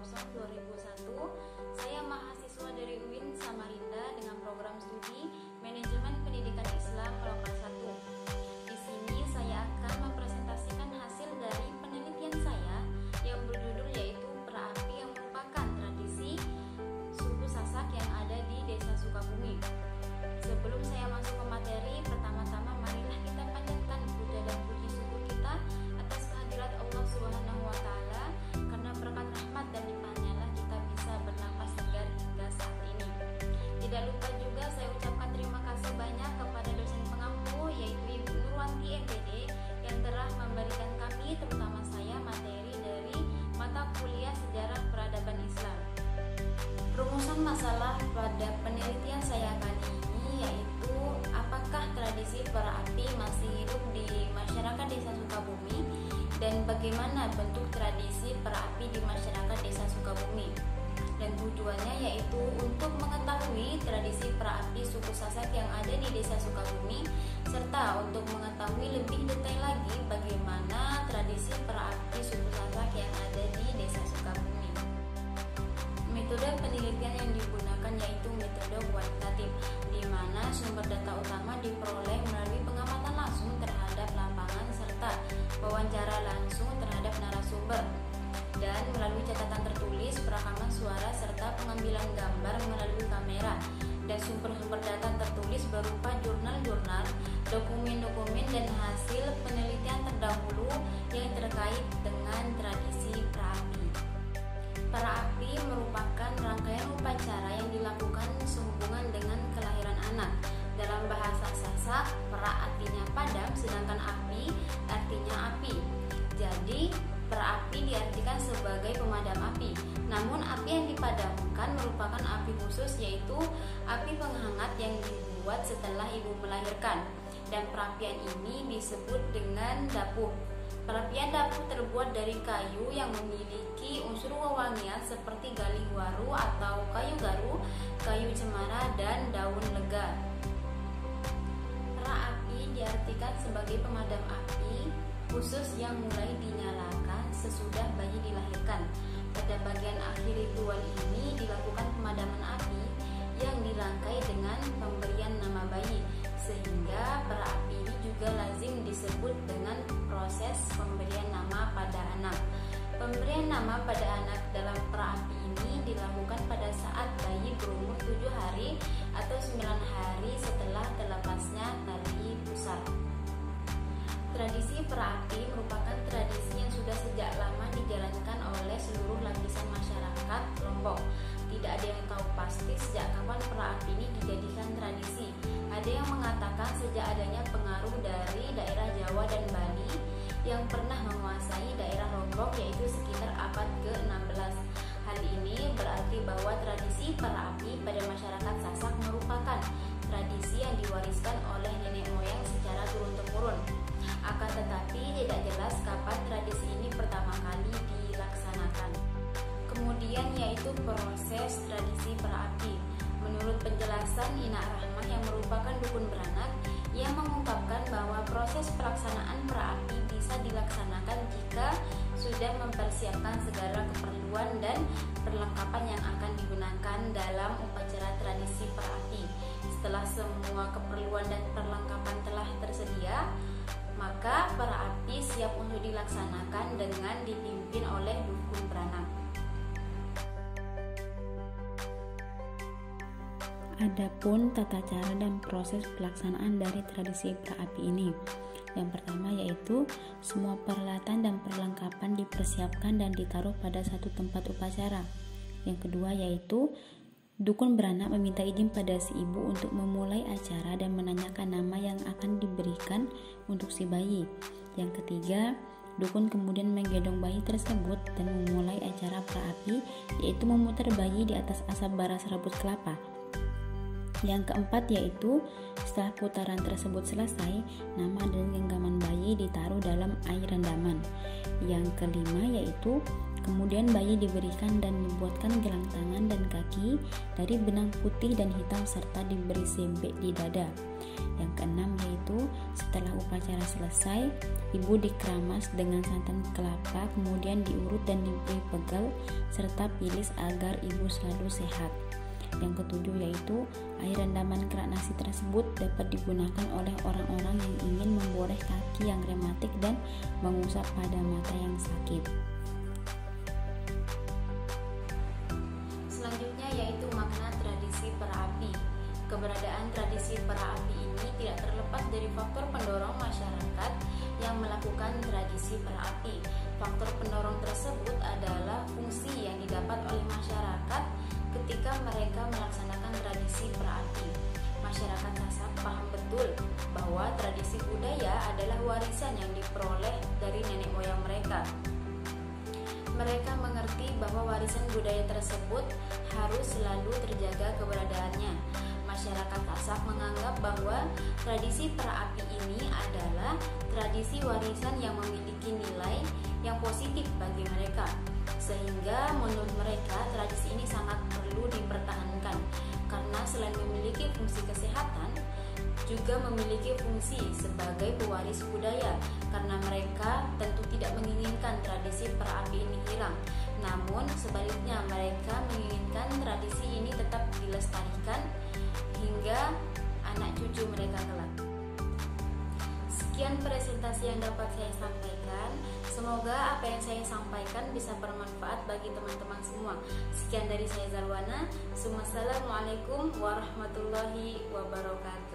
2001. Saya mahasiswa dari UIN Samarinda dengan program studi Manajemen Pendidikan Islam Lokal 1. Di sini saya akan mempresentasikan hasil dari penelitian saya yang berjudul yaitu Perapi yang merupakan tradisi suku Sasak yang ada di Desa Sukabumi. Sebelum saya masuk ke materi, pertama-tama marilah kita panjatkan puja dan puji syukur kita atas kehadirat Allah Subhanahu wa taala, karena berkat rahmat dan limpahnya lah kita bisa bernapas segar hingga saat ini. Tidak lupa juga saya ucapkan terima kasih banyak kepada dosen pengampu yaitu Ibu Nurwanti MPD yang telah memberikan kami, terutama saya, materi dari mata kuliah Sejarah Peradaban Islam. Rumusan masalah pada penelitian saya kali ini yaitu apakah tradisi perapi masih hidup di masyarakat Desa Sukabumi dan bagaimana bentuk tradisi perapi di masyarakat Desa Sukabumi. Dan tujuannya yaitu untuk mengetahui tradisi perapi suku Sasak yang ada di Desa Sukabumi serta untuk mengetahui lebih detail lagi bagaimana tradisi perapi suku Sasak yang ada di Desa Sukabumi. Metode penelitian yang digunakan yaitu metode kualitatif, di mana sumber data utama diperoleh melalui pengamatan langsung terhadap lapangan serta wawancara langsung terhadap narasumber, dan melalui catatan tertulis, perekaman suara serta pengambilan gambar melalui kamera, dan sumber-sumber data tertulis berupa jurnal-jurnal, dokumen-dokumen, dan hasil penelitian terdahulu yang terkait dengan tradisi perapi. Perapi merupakan rangkaian upacara yang dilakukan sehubungan dengan kelahiran anak. Dalam bahasa Sasak, pera artinya padam, sedangkan api artinya api. Jadi, perapi diartikan sebagai pemadam api. Namun, api yang dipadamkan merupakan api khusus, yaitu api penghangat yang dibuat setelah ibu melahirkan. Dan perapian ini disebut dengan dapur. Perapian dapur terbuat dari kayu yang memiliki unsur wewangian seperti galih waru atau kayu garu, kayu cemara, dan daun lega. Perapi diartikan sebagai pemadam api khusus yang mulai dinyalakan sesudah bayi dilahirkan. Pada bagian akhir ritual ini dilakukan pemadaman api yang dirangkai dengan pemberian nama bayi, sehingga perapi ini juga lazim disebut dengan proses pemberian nama pada anak. Pemberian nama pada anak dalam perapi ini dilakukan pada saat bayi berumur 7 hari atau 9 hari setelah terlepasnya tali pusar. Tradisi perapi merupakan tradisi yang sudah sejak lama dijalankan oleh seluruh lapisan masyarakat Lombok. Tidak ada yang tahu pasti sejak kapan perapi ini dijadikan tradisi. Ada yang mengatakan sejak adanya pengaruh dari daerah Jawa dan Bali yang pernah menguasai daerah Lombok, yaitu sekitar abad ke-16. Hal ini berarti bahwa tradisi perapi pada masyarakat Sasak merupakan tradisi yang diwariskan oleh nenek moyang secara turun-temurun. Akan tetapi tidak jelas kapan tradisi ini pertama kali dilaksanakan. Kemudian yaitu proses tradisi perapi. Menurut penjelasan Ina Rahmah yang merupakan dukun beranak, ia mengungkapkan bahwa proses pelaksanaan perapi bisa dilaksanakan jika sudah mempersiapkan segala keperluan dan perlengkapan yang akan digunakan dalam upacara tradisi perapi. Setelah semua keperluan dan perlengkapan telah tersedia, maka perapi siap untuk dilaksanakan dengan dipimpin oleh dukun beranak. Adapun tata cara dan proses pelaksanaan dari tradisi perapi ini. Yang pertama yaitu semua peralatan dan perlengkapan dipersiapkan dan ditaruh pada satu tempat upacara. Yang kedua yaitu dukun beranak meminta izin pada si ibu untuk memulai acara dan menanyakan nama yang akan diberikan untuk si bayi. Yang ketiga, dukun kemudian menggendong bayi tersebut dan memulai acara perapi, yaitu memutar bayi di atas asap bara serabut kelapa. Yang keempat yaitu setelah putaran tersebut selesai, nama dan genggaman bayi ditaruh dalam air rendaman. Yang kelima yaitu Kemudian bayi diberikan dan dibuatkan gelang tangan dan kaki dari benang putih dan hitam serta diberi sembek di dada. Yang keenam yaitu setelah upacara selesai, ibu dikeramas dengan santan kelapa, kemudian diurut dan diberi pegel serta pilis agar ibu selalu sehat. Yang ketujuh yaitu air rendaman kerak nasi tersebut dapat digunakan oleh orang-orang yang ingin memboreh kaki yang rematik dan mengusap pada mata yang sakit. Selanjutnya yaitu makna tradisi perapi. Keberadaan tradisi perapi ini tidak terlepas dari faktor pendorong masyarakat yang melakukan tradisi perapi. Faktor pendorong tersebut adalah fungsi yang didapat oleh masyarakat ketika mereka melaksanakan tradisi perapi. Masyarakat Sasak paham betul bahwa tradisi budaya adalah warisan yang diperoleh dari nenek moyang mereka. Mereka mengerti bahwa warisan budaya tersebut harus selalu terjaga keberadaannya. Masyarakat Sasak menganggap bahwa tradisi perapi ini adalah tradisi warisan yang memiliki nilai yang positif bagi mereka, sehingga menurut mereka tradisi ini sangat perlu dipertahankan karena selain memiliki fungsi kesehatan, juga memiliki fungsi sebagai pewaris budaya karena mereka tentu tidak menginginkan tradisi perapi ini hilang. Namun sebaliknya mereka menginginkan tradisi ini tetap dilestarikan hingga anak cucu mereka kelak. Sekian presentasi yang dapat saya sampaikan. Semoga apa yang saya sampaikan bisa bermanfaat bagi teman-teman semua. Sekian dari saya Zarwana. Wassalamualaikum warahmatullahi wabarakatuh.